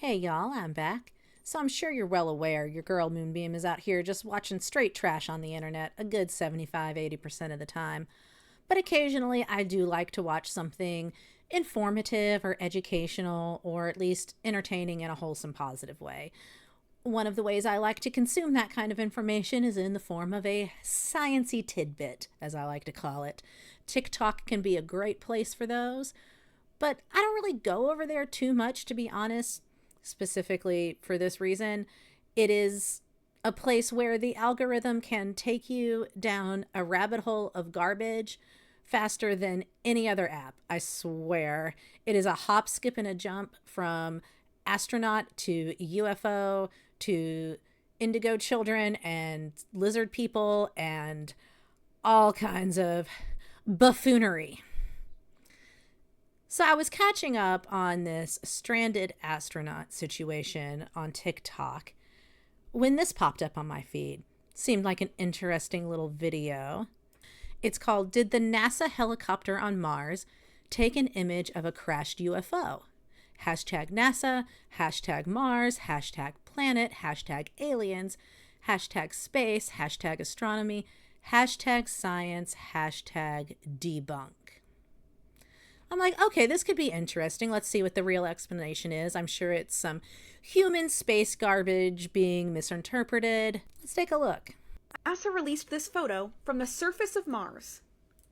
Hey y'all, I'm back. So I'm sure you're well aware your girl Moonbeam is out here just watching straight trash on the internet a good 75-80% of the time. But occasionally I do like to watch something informative or educational or at least entertaining in a wholesome positive way. One of the ways I like to consume that kind of information is in the form of a sciency tidbit, as I like to call it. TikTok can be a great place for those, but I don't really go over there too much, to be honest, specifically for this reason. It is a place where the algorithm can take you down a rabbit hole of garbage faster than any other app. I swear. It is a hop, skip, and a jump from astronaut to UFO to indigo children and lizard people and all kinds of buffoonery. So I was catching up on this stranded astronaut situation on TikTok when this popped up on my feed. Seemed like an interesting little video. It's called "Did the NASA Helicopter on Mars Take an Image of a Crashed UFO?" Hashtag NASA, hashtag Mars, hashtag planet, hashtag aliens, hashtag space, hashtag astronomy, hashtag science, hashtag debunk. I'm like, okay, this could be interesting. Let's see what the real explanation is. I'm sure it's some human space garbage being misinterpreted. Let's take a look. NASA released this photo from the surface of Mars.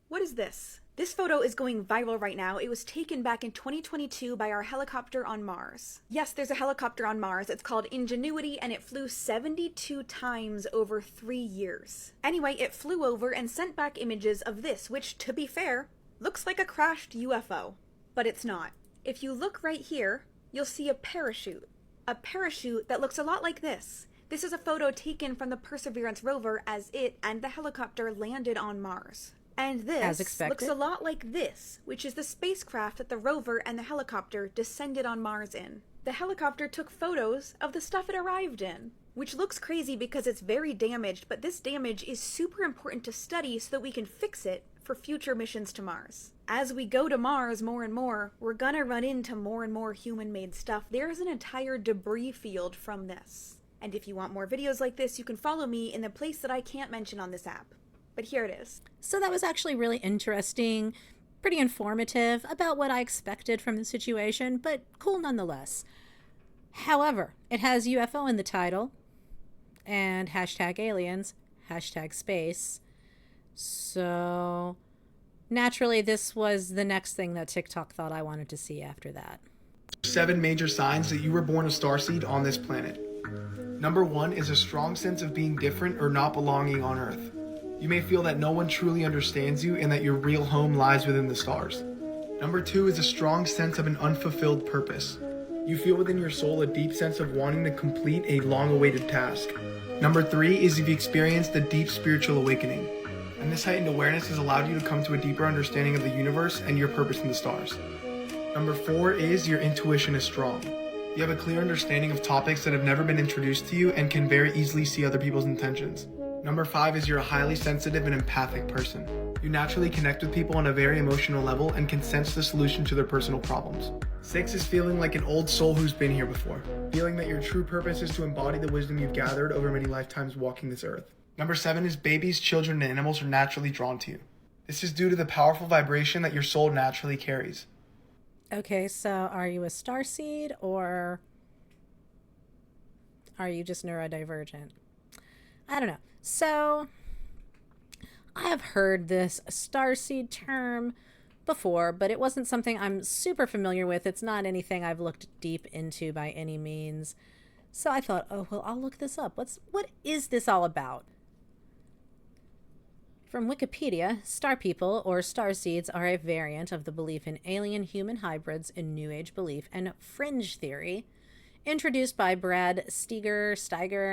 What is this? This photo is going viral right now. It was taken back in 2022 by our helicopter on Mars. Yes, there's a helicopter on Mars. It's called Ingenuity, and it flew 72 times over 3 years. Anyway, it flew over and sent back images of this, which, to be fair, looks like a crashed UFO. But it's not. If you look right here, you'll see a parachute. A parachute that looks a lot like this. This is a photo taken from the Perseverance rover as it and the helicopter landed on Mars. And this looks a lot like this, which is the spacecraft that the rover and the helicopter descended on Mars in. The helicopter took photos of the stuff it arrived in, which looks crazy because it's very damaged, but this damage is super important to study so that we can fix it for future missions to Mars. As we go to Mars more and more, we're gonna run into more and more human-made stuff. There's an entire debris field from this. And if you want more videos like this, you can follow me in the place that I can't mention on this app. But here it is. So that was actually really interesting, pretty informative about what I expected from the situation, but cool nonetheless. However, it has UFO in the title and hashtag aliens, hashtag space. So naturally, this was the next thing that TikTok thought I wanted to see after that. 7 major signs that you were born a starseed on this planet. Number 1 is a strong sense of being different or not belonging on Earth. You may feel that no one truly understands you and that your real home lies within the stars. Number 2 is a strong sense of an unfulfilled purpose. You feel within your soul a deep sense of wanting to complete a long-awaited task. Number 3 is you've experienced a deep spiritual awakening, and this heightened awareness has allowed you to come to a deeper understanding of the universe and your purpose in the stars. Number 4 is your intuition is strong. You have a clear understanding of topics that have never been introduced to you and can very easily see other people's intentions. Number 5 is you're a highly sensitive and empathic person. You naturally connect with people on a very emotional level and can sense the solution to their personal problems. 6 is feeling like an old soul who's been here before. Feeling that your true purpose is to embody the wisdom you've gathered over many lifetimes walking this earth. Number 7 is babies, children, and animals are naturally drawn to you. This is due to the powerful vibration that your soul naturally carries. Okay, so are you a starseed or are you just neurodivergent? I don't know. So I have heard this starseed term before, but it wasn't something I'm super familiar with. It's not anything I've looked deep into by any means. So I thought, oh, well, I'll look this up. What is this all about? From Wikipedia, star people or starseeds are a variant of the belief in alien-human hybrids in New Age belief and fringe theory, introduced by Brad Steiger,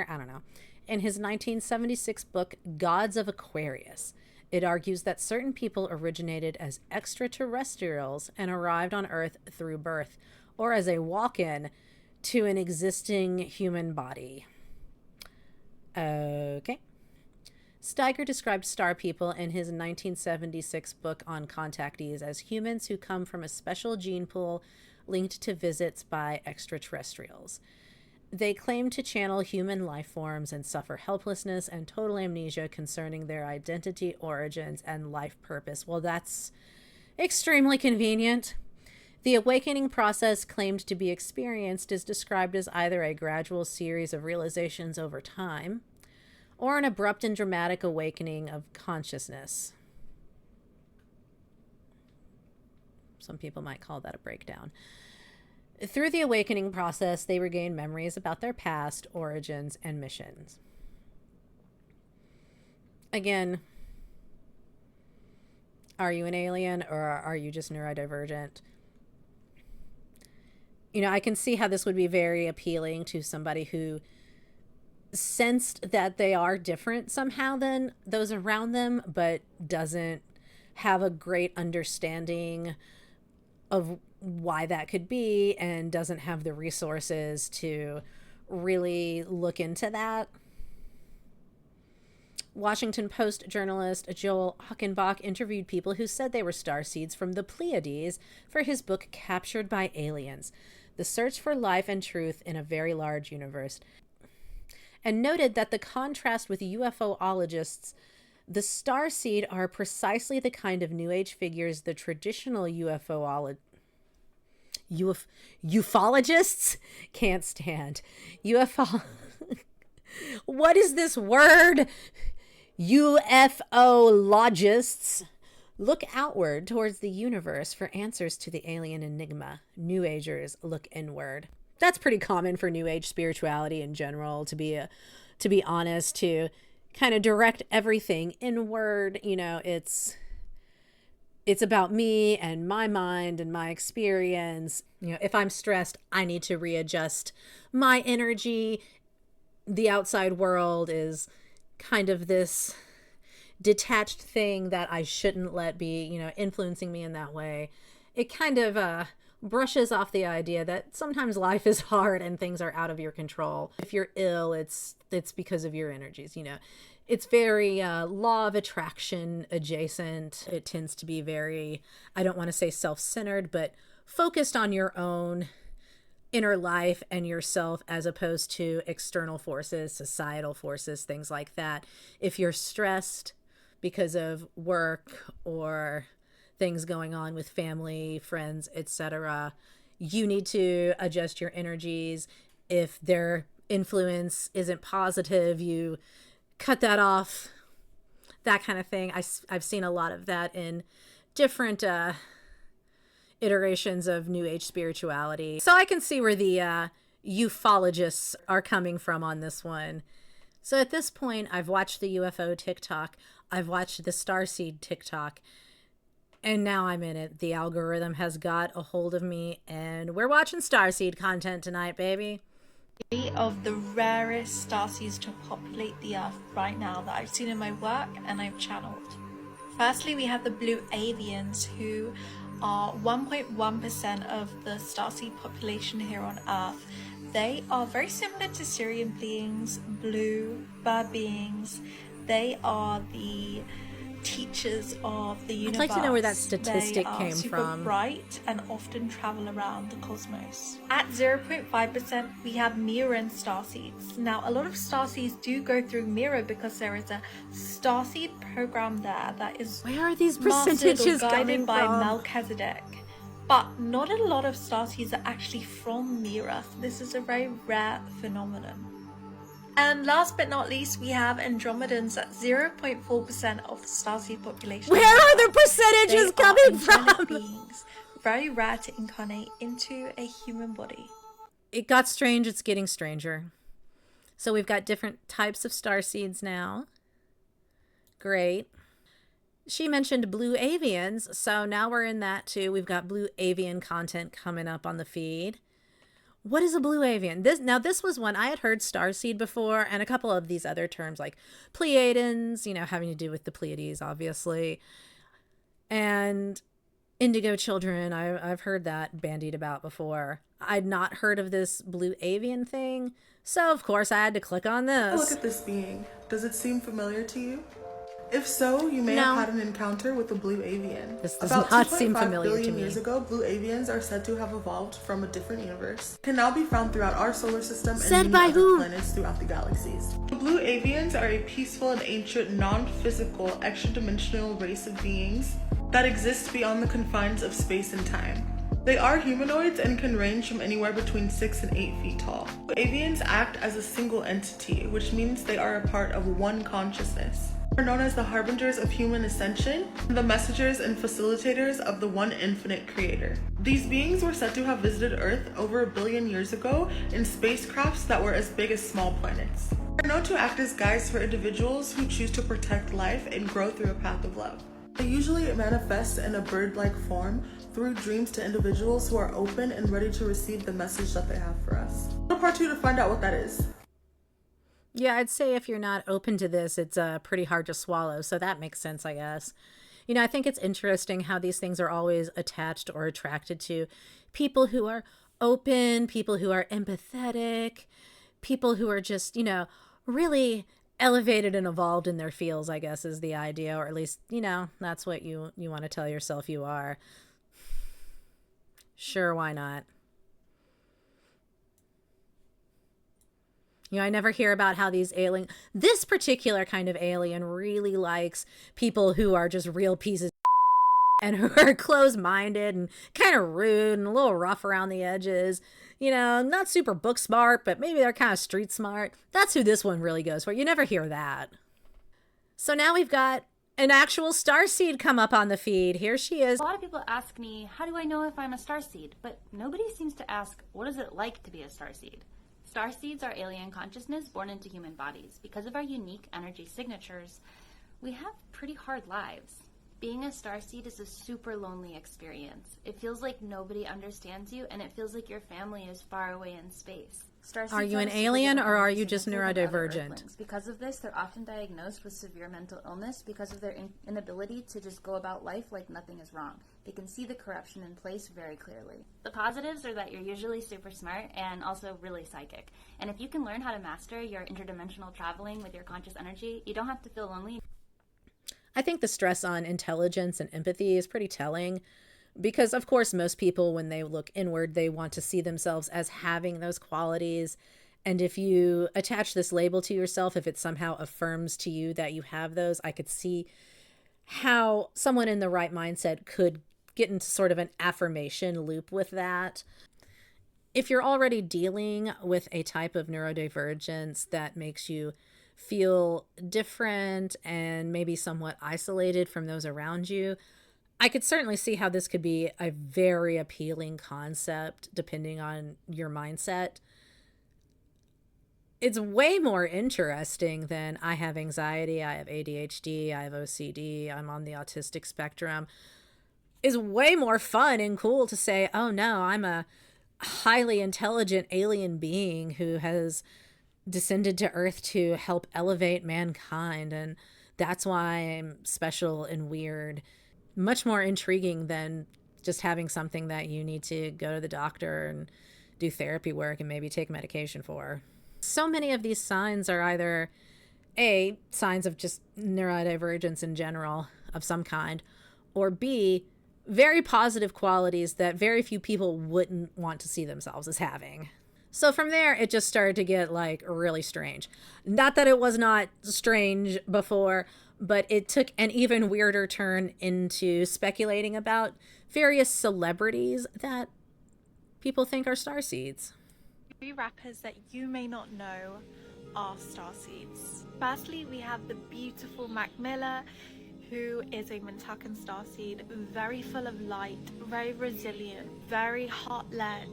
I don't know, in his 1976 book, Gods of Aquarius. It argues that certain people originated as extraterrestrials and arrived on Earth through birth, or as a walk-in to an existing human body. Okay. Steiger described star people in his 1976 book on contactees as humans who come from a special gene pool linked to visits by extraterrestrials. They claim to channel human life forms and suffer helplessness and total amnesia concerning their identity, origins, and life purpose. Well, that's extremely convenient. The awakening process claimed to be experienced is described as either a gradual series of realizations over time or an abrupt and dramatic awakening of consciousness. Some people might call that a breakdown. Through the awakening process, they regain memories about their past, origins, and missions. Again, are you an alien or are you just neurodivergent? You know, I can see how this would be very appealing to somebody who sensed that they are different somehow than those around them, but doesn't have a great understanding of why that could be and doesn't have the resources to really look into that. Washington Post journalist Joel Hockenbach interviewed people who said they were starseeds from the Pleiades for his book Captured by Aliens: The Search for Life and Truth in a Very Large Universe, and noted that the contrast with UFOologists, the starseed are precisely the kind of New Age figures the traditional ufologists can't stand. What is this word? UFOlogists look outward towards the universe for answers to the alien enigma. New Agers look inward. That's pretty common for New Age spirituality in general, to be honest, to kind of direct everything inward. You know, it's about me and my mind and my experience. You know, if I'm stressed, I need to readjust my energy. The outside world is kind of this detached thing that I shouldn't let be, you know, influencing me in that way. It kind of brushes off the idea that sometimes life is hard and things are out of your control. If you're ill, it's because of your energies, you know. It's very law of attraction adjacent. It tends to be very, I don't want to say self-centered, but focused on your own inner life and yourself as opposed to external forces, societal forces, things like that. If you're stressed because of work or things going on with family, friends, etc., you need to adjust your energies. If their influence isn't positive, you cut that off, that kind of thing. I've seen a lot of that in different iterations of New Age spirituality. So I can see where the ufologists are coming from on this one. So at this point, I've watched the UFO TikTok, I've watched the starseed TikTok, and now I'm in it. The algorithm has got a hold of me, and we're watching starseed content tonight, baby. Of the rarest starseeds to populate the Earth right now that I've seen in my work and I've channeled. Firstly, we have the blue avians, who are 1.1% of the starseed population here on Earth. They are very similar to Syrian beings, blue bird beings. They are the teachers of the universe. I'd like to know where that statistic came super from. Bright and often travel around the cosmos. At 0.5%, we have Mirror starseeds. Now, a lot of starseeds do go through Mirror because there is a starseed program there that is Where are these mastered or percentages guided coming by from? Melchizedek. But not a lot of starseeds are actually from Mirror. This is a very rare phenomenon. And last but not least, we have Andromedans at 0.4% of the starseed population. Where are the percentages They are coming angelic from? beings, very rare to incarnate into a human body. It got strange, it's getting stranger. So we've got different types of starseeds now. Great. She mentioned blue avians, so now we're in that too. We've got blue avian content coming up on the feed. What is a blue avian? This was one I had heard starseed before, and a couple of these other terms like Pleiadians, you know, having to do with the Pleiades, obviously. And indigo children, I've heard that bandied about before. I'd not heard of this blue avian thing, so of course I had to click on this. Look at this being. Does it seem familiar to you? If so, you may No. have had an encounter with a blue avian. This does About not seem 2.5 familiar to billion me. years ago, blue avians are said to have evolved from a different universe. Can now be found throughout our solar system and Said many by other who? planets throughout the galaxies. The blue avians are a peaceful and ancient, non-physical, extra-dimensional race of beings that exist beyond the confines of space and time. They are humanoids and can range from anywhere between 6 and 8 feet tall. Avians act as a single entity, which means they are a part of one consciousness. They are known as the harbingers of human ascension, and the messengers and facilitators of the one infinite creator. These beings were said to have visited Earth over 1 billion years ago in spacecrafts that were as big as small planets. They are known to act as guides for individuals who choose to protect life and grow through a path of love. They usually manifest in a bird-like form through dreams to individuals who are open and ready to receive the message that they have for us. Go to part 2 to find out what that is. Yeah, I'd say if you're not open to this, it's pretty hard to swallow. So that makes sense, I guess. You know, I think it's interesting how these things are always attached or attracted to people who are open, people who are empathetic, people who are just, you know, really elevated and evolved in their fields, I guess is the idea. Or at least, you know, that's what you want to tell yourself you are. Sure, why not? You know, I never hear about how this particular kind of alien really likes people who are just real pieces and who are closed-minded and kind of rude and a little rough around the edges. You know, not super book smart, but maybe they're kind of street smart. That's who this one really goes for. You never hear that. So now we've got an actual starseed come up on the feed. Here she is. A lot of people ask me, how do I know if I'm a starseed? But nobody seems to ask, what is it like to be a starseed? Starseeds are alien consciousness born into human bodies. Because of our unique energy signatures, we have pretty hard lives. Being a starseed is a super lonely experience. It feels like nobody understands you, and it feels like your family is far away in space. Starseeds Are you an have a super alien different or are energy you just signature than other neurodivergent? Earthlings. Because of this, they're often diagnosed with severe mental illness because of their inability to just go about life like nothing is wrong. They can see the corruption in place very clearly. The positives are that you're usually super smart and also really psychic. And if you can learn how to master your interdimensional traveling with your conscious energy, you don't have to feel lonely. I think the stress on intelligence and empathy is pretty telling because, of course, most people, when they look inward, they want to see themselves as having those qualities. And if you attach this label to yourself, if it somehow affirms to you that you have those, I could see how someone in the right mindset could get into sort of an affirmation loop with that. If you're already dealing with a type of neurodivergence that makes you feel different and maybe somewhat isolated from those around you, I could certainly see how this could be a very appealing concept depending on your mindset. It's way more interesting than I have anxiety, I have ADHD, I have OCD, I'm on the autistic spectrum. Is way more fun and cool to say, oh no, I'm a highly intelligent alien being who has descended to Earth to help elevate mankind, and that's why I'm special and weird. Much more intriguing than just having something that you need to go to the doctor and do therapy work and maybe take medication for. So many of these signs are either A, signs of just neurodivergence in general of some kind, or B, very positive qualities that very few people wouldn't want to see themselves as having. So from there, it just started to get like really strange. Not that it was not strange before, but it took an even weirder turn into speculating about various celebrities that people think are starseeds. 3 rappers that you may not know are starseeds. Firstly, we have the beautiful Mac Miller, who is a Mintakan starseed, very full of light, very resilient, very heart-led,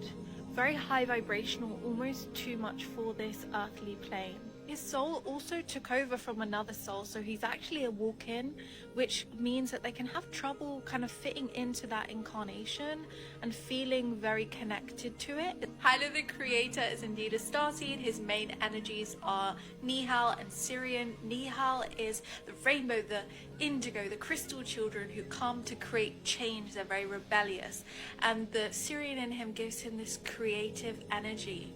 very high vibrational, almost too much for this earthly plane. His soul also took over from another soul, so he's actually a walk-in, which means that they can have trouble kind of fitting into that incarnation and feeling very connected to it. Hyla the Creator is indeed a starseed. His main energies are Nihal and Syrian. Nihal is the rainbow, the indigo, the crystal children who come to create change. They're very rebellious, and the Syrian in him gives him this creative energy.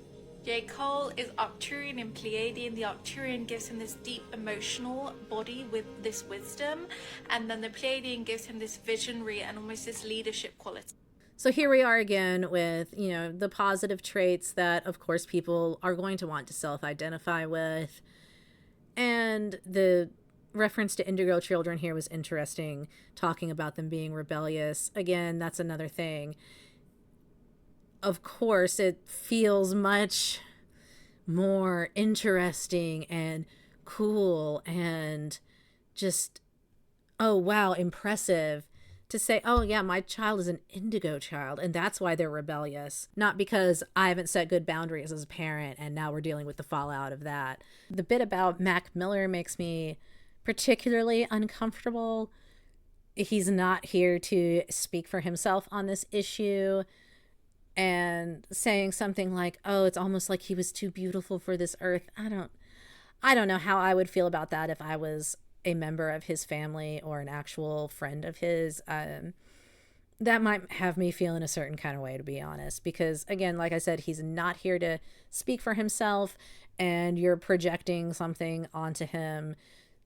J. Cole is Arcturian and Pleiadian. The Arcturian gives him this deep emotional body with this wisdom, and then the Pleiadian gives him this visionary and almost this leadership quality. So here we are again with, you know, the positive traits that, of course, people are going to want to self-identify with. And the reference to indigo children here was interesting, talking about them being rebellious. Again, that's another thing. Of course, it feels much more interesting and cool and just, oh, wow, impressive to say, oh, yeah, my child is an indigo child, and that's why they're rebellious. Not because I haven't set good boundaries as a parent, and now we're dealing with the fallout of that. The bit about Mac Miller makes me particularly uncomfortable. He's not here to speak for himself on this issue. And saying something like, oh, it's almost like he was too beautiful for this earth. I don't know how I would feel about that if I was a member of his family or an actual friend of his. That might have me feel in a certain kind of way, to be honest, because again, like I said, he's not here to speak for himself, and you're projecting something onto him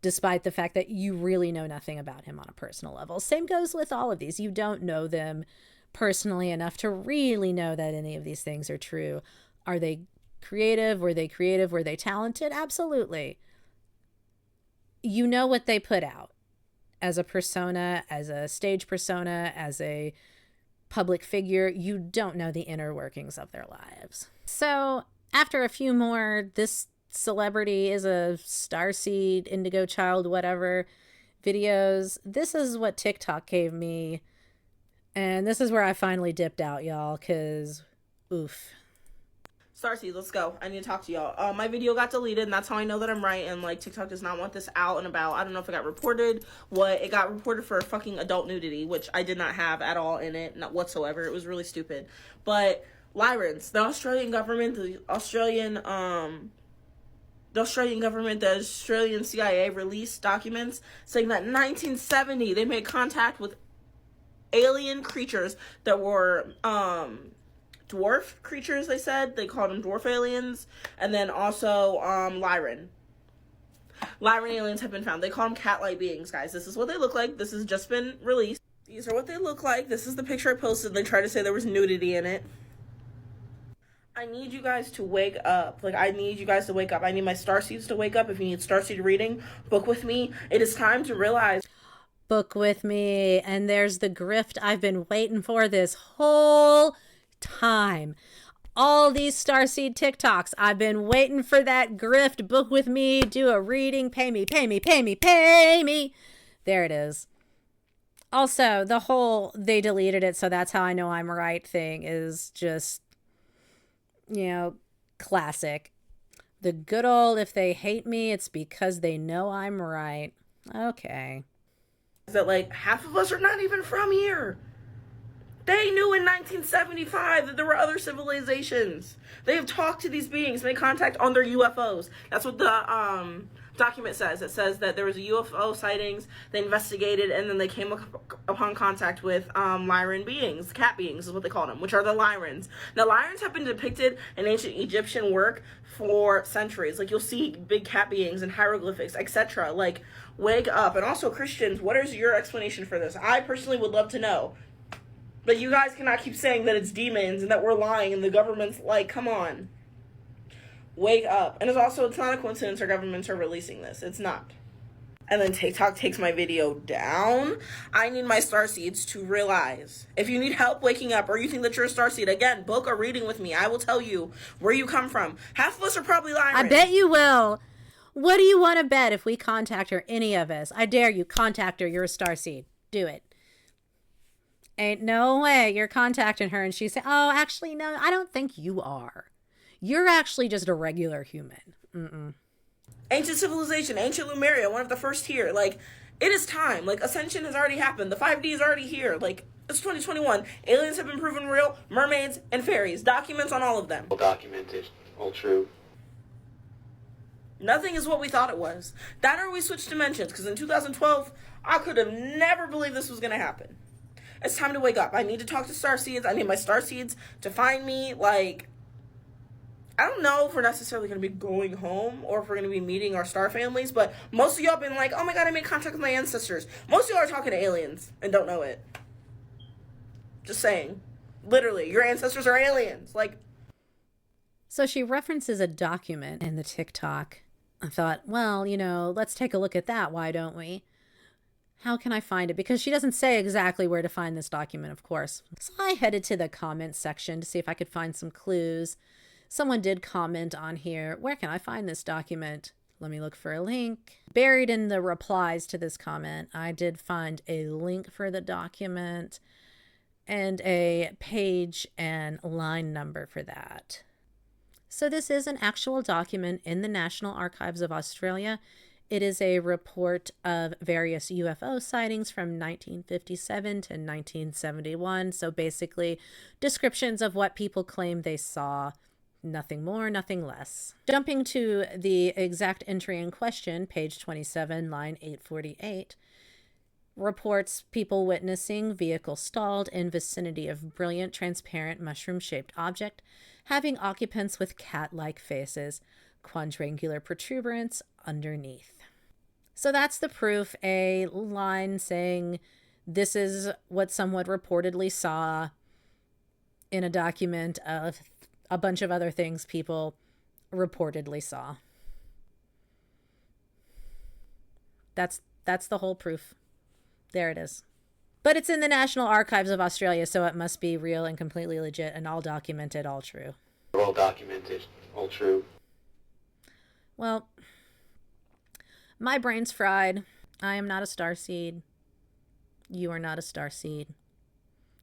despite the fact that you really know nothing about him on a personal level. Same goes with all of these. You don't know them personally enough to really know that any of these things are true. Are they creative? Were they creative? Were they talented? Absolutely. You know what they put out as a persona, as a stage persona, as a public figure. You don't know the inner workings of their lives. So after a few more, this celebrity is a starseed, indigo child, whatever videos, this is what TikTok gave me. And this is where I finally dipped out, y'all, because, oof. Starseed, let's go. I need to talk to y'all. My video got deleted, and that's how I know that I'm right, and, like, TikTok does not want this out and about. I don't know if it got reported. It got reported for fucking adult nudity, which I did not have at all in it, not whatsoever. It was really stupid. But, Lyrans, the Australian government, the Australian CIA released documents saying that in 1970 they made contact with alien creatures that were dwarf creatures. They called them dwarf aliens. And then also Lyran aliens have been found. They call them cat-like beings, guys. This is what they look like. This has just been released. These are what they look like. This is the picture I posted. They tried to say there was nudity in it. I need you guys to wake up. I need you guys to wake up. I need my starseeds to wake up. If you need starseed reading, book with me. It is time to realize. Book with me. And there's the grift I've been waiting for this whole time. All these starseed TikToks, I've been waiting for that grift. Book with me, do a reading, pay me. There it is. Also, the whole they deleted it, so that's how I know I'm right thing is just, classic. The good old, if they hate me, it's because they know I'm right. Okay. That half of us are not even from here. They knew in 1975 that there were other civilizations. They have talked to these beings, made contact on their UFOs. That's what the document says. It says that there was a UFO sightings, they investigated, and then they came upon contact with Lyran beings, cat beings is what they call them, which are the Lyrans. Now, Lyrans have been depicted in ancient Egyptian work for centuries. You'll see big cat beings and hieroglyphics, etc. Wake up. And also, Christians, what is your explanation for this? I personally would love to know. But you guys cannot keep saying that it's demons and that we're lying and the government's come on. Wake up. And it's not a coincidence our governments are releasing this. It's not. And then TikTok takes my video down. I need my starseeds to realize. If you need help waking up or you think that you're a starseed, again, book a reading with me. I will tell you where you come from. Half of us are probably lying. I bet you will. What do you want to bet if we contact her, any of us? I dare you, contact her. You're a starseed. Do it. Ain't no way you're contacting her and she say, oh, actually, no, I don't think you are. You're actually just a regular human. Mm-mm. Ancient civilization, ancient Lemuria, one of the first here. It is time. Ascension has already happened. The 5D is already here. It's 2021. Aliens have been proven real. Mermaids and fairies. Documents on all of them. All documented. All true. Nothing is what we thought it was. That or we switched dimensions, because in 2012, I could have never believed this was going to happen. It's time to wake up. I need to talk to starseeds. I need my starseeds to find me. I don't know if we're necessarily going to be going home or if we're going to be meeting our star families, but most of y'all been like, oh my god, I made contact with my ancestors. Most of y'all are talking to aliens and don't know it. Just saying. Literally, your ancestors are aliens. Like, So she references a document in the TikTok. I thought, well, let's take a look at that. Why don't we? How can I find it? Because she doesn't say exactly where to find this document, of course. So I headed to the comments section to see if I could find some clues. Someone did comment on here, where can I find this document? Let me look for a link. Buried in the replies to this comment, I did find a link for the document and a page and line number for that. So this is an actual document in the National Archives of Australia. It is a report of various UFO sightings from 1957 to 1971. So basically, descriptions of what people claim they saw. Nothing more, nothing less. Jumping to the exact entry in question, page 27, line 848, reports people witnessing vehicle stalled in vicinity of brilliant, transparent, mushroom-shaped object, having occupants with cat-like faces, quadrangular protuberance underneath. So that's the proof, a line saying this is what someone reportedly saw in a document of a bunch of other things people reportedly saw. That's the whole proof. There it is. But it's in the National Archives of Australia, so it must be real and completely legit and all documented, all true. All documented, all true. Well, my brain's fried. I am not a starseed. You are not a starseed.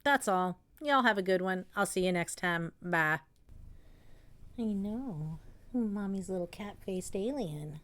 That's all. Y'all have a good one. I'll see you next time. Bye. I know. Mommy's little cat-faced alien.